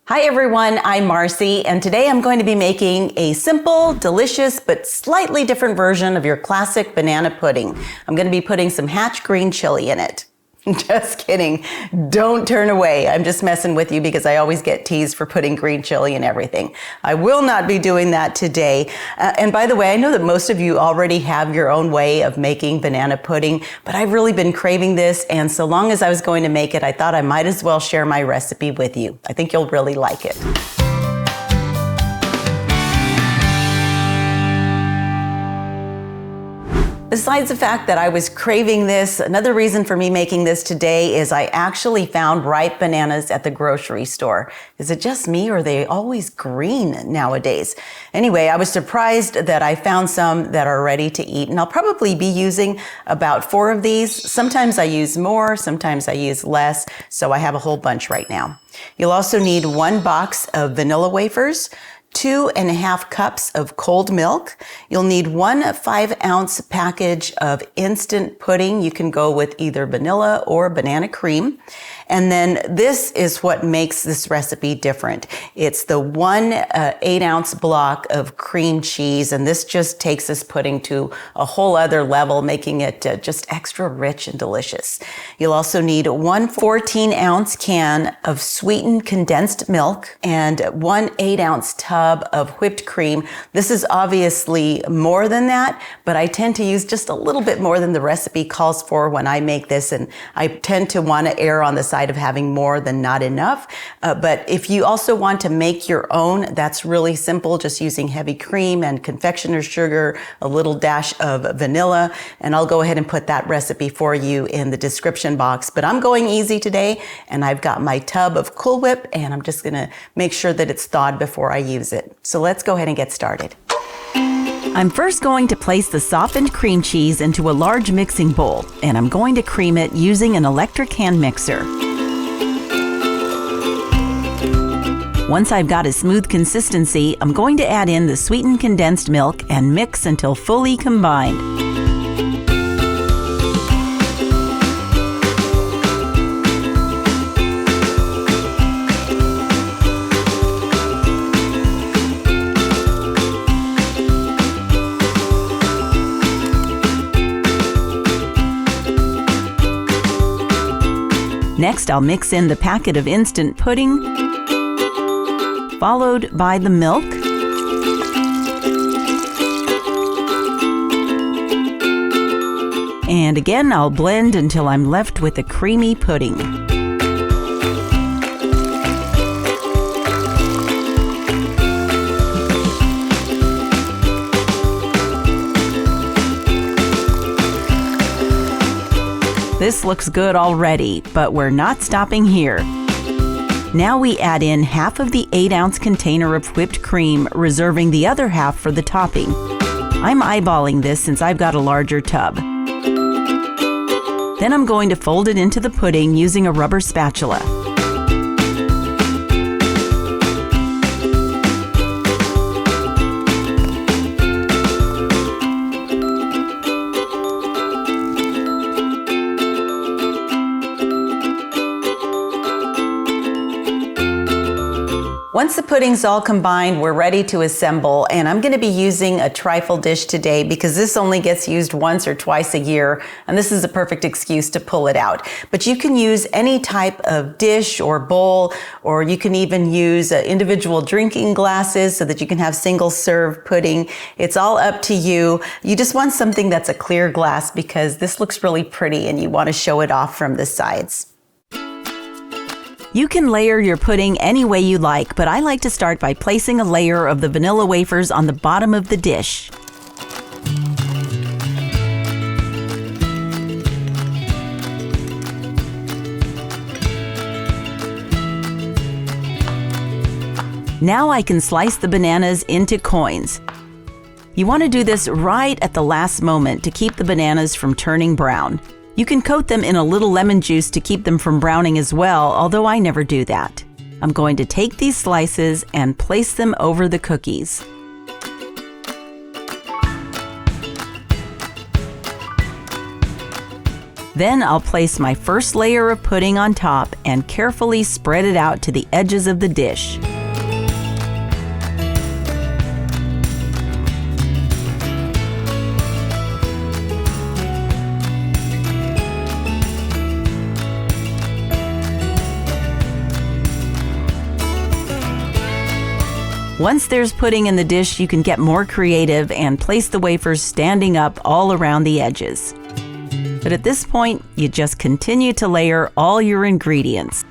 Hi everyone, I'm Marcy, and today I'm going to be making a simple, delicious, but slightly different version of your classic banana pudding. I'm going to be putting some Hatch green chili in it. Just kidding. Don't turn away. I'm just messing with you because I always get teased for putting green chili in everything. I will not be doing that today. And by the way, I know that most of you already have your own way of making banana pudding, but I've really been craving this, and so long as I was going to make it, I thought I might as well share my recipe with you. I think you'll really like it. Besides the fact that I was craving this, another reason for me making this today is I actually found ripe bananas at the grocery store. Is it just me, or are they always green nowadays? Anyway, I was surprised that I found some that are ready to eat, and I'll probably be using about 4 of these. Sometimes I use more, sometimes I use less, so I have a whole bunch right now. You'll also need 1 box of vanilla wafers, 2.5 cups of cold milk. You'll need 1 5-ounce package of instant pudding. You can go with either vanilla or banana cream. And then this is what makes this recipe different. It's the 1 8-ounce block of cream cheese, and this just takes this pudding to a whole other level, making it just extra rich and delicious. You'll also need 1 14-ounce can of sweetened condensed milk and 1 8-ounce tub of whipped cream. This is obviously more than that, but I tend to use just a little bit more than the recipe calls for when I make this, and I tend to want to err on the side of having more than not enough. But if you also want to make your own, that's really simple, just using heavy cream and confectioner's sugar, a little dash of vanilla, and I'll go ahead and put that recipe for you in the description box. But I'm going easy today, and I've got my tub of Cool Whip, and I'm just gonna make sure that it's thawed before I use it. So let's go ahead and get started. I'm first going to place the softened cream cheese into a large mixing bowl, and I'm going to cream it using an electric hand mixer. Once I've got a smooth consistency, I'm going to add in the sweetened condensed milk and mix until fully combined. Next, I'll mix in the packet of instant pudding, followed by the milk, and again I'll blend until I'm left with a creamy pudding. This looks good already, but we're not stopping here. Now we add in half of the 8-ounce container of whipped cream, reserving the other half for the topping. I'm eyeballing this since I've got a larger tub. Then I'm going to fold it into the pudding using a rubber spatula. Once the pudding's all combined, we're ready to assemble, and I'm going to be using a trifle dish today because this only gets used once or twice a year, and this is a perfect excuse to pull it out. But you can use any type of dish or bowl, or you can even use individual drinking glasses so that you can have single serve pudding. It's all up to you. You just want something that's a clear glass because this looks really pretty and you want to show it off from the sides. You can layer your pudding any way you like, but I like to start by placing a layer of the vanilla wafers on the bottom of the dish. Now I can slice the bananas into coins. You want to do this right at the last moment to keep the bananas from turning brown. You can coat them in a little lemon juice to keep them from browning as well, although I never do that. I'm going to take these slices and place them over the cookies. Then I'll place my first layer of pudding on top and carefully spread it out to the edges of the dish. Once there's pudding in the dish, you can get more creative and place the wafers standing up all around the edges. But at this point, you just continue to layer all your ingredients.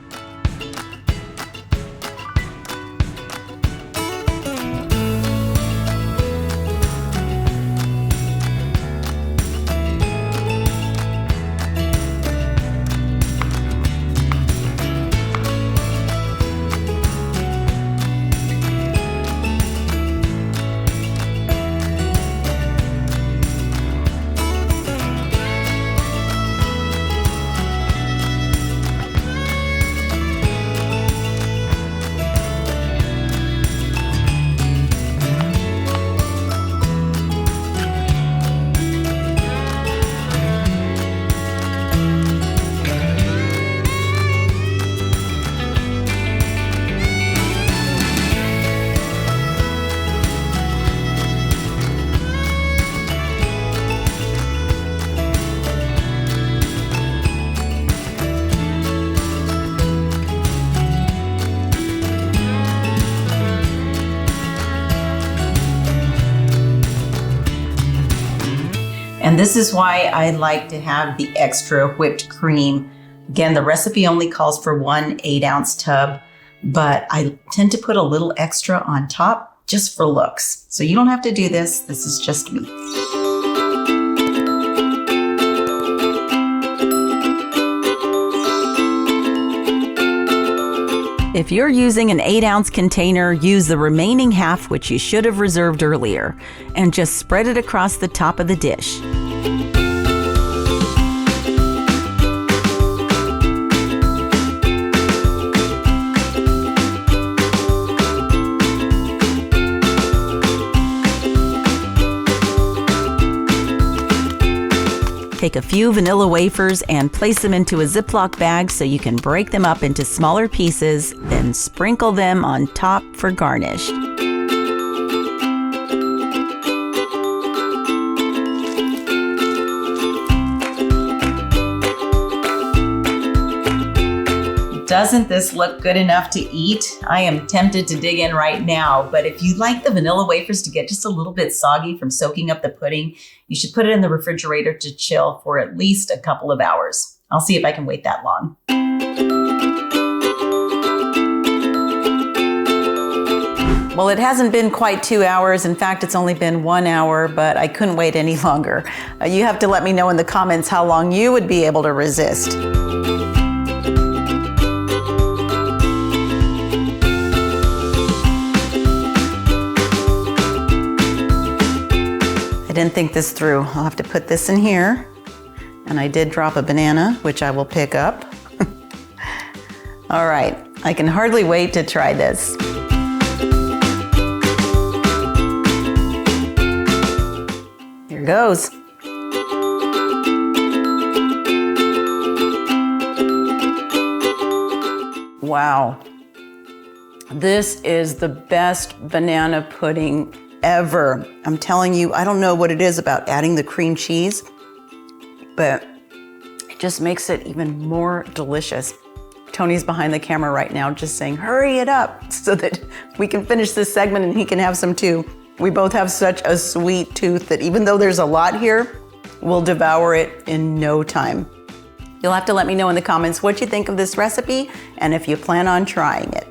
And this is why I like to have the extra whipped cream. Again, the recipe only calls for 1 8-ounce tub, but I tend to put a little extra on top just for looks. So you don't have to do this. This is just me. If you're using an 8-ounce container, use the remaining half, which you should have reserved earlier, and just spread it across the top of the dish. Take a few vanilla wafers and place them into a ziplock bag so you can break them up into smaller pieces, then sprinkle them on top for garnish. Doesn't this look good enough to eat? I am tempted to dig in right now, but if you like the vanilla wafers to get just a little bit soggy from soaking up the pudding, you should put it in the refrigerator to chill for at least a couple of hours. I'll see if I can wait that long. Well, it hasn't been quite 2 hours. In fact, it's only been 1 hour, but I couldn't wait any longer. You have to let me know in the comments how long you would be able to resist. I didn't think this through. I'll have to put this in here. And I did drop a banana, which I will pick up. All right, I can hardly wait to try this. Here goes. Wow. This is the best banana pudding ever. I'm telling you, I don't know what it is about adding the cream cheese, but it just makes it even more delicious. Tony's behind the camera right now just saying, hurry it up so that we can finish this segment and he can have some too. We both have such a sweet tooth that even though there's a lot here, we'll devour it in no time. You'll have to let me know in the comments what you think of this recipe and if you plan on trying it.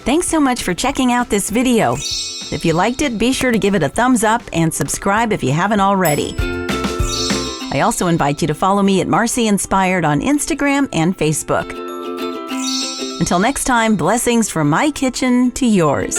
Thanks so much for checking out this video. If you liked it, be sure to give it a thumbs up and subscribe if you haven't already. I also invite you to follow me at Marcy Inspired on Instagram and Facebook. Until next time, blessings from my kitchen to yours.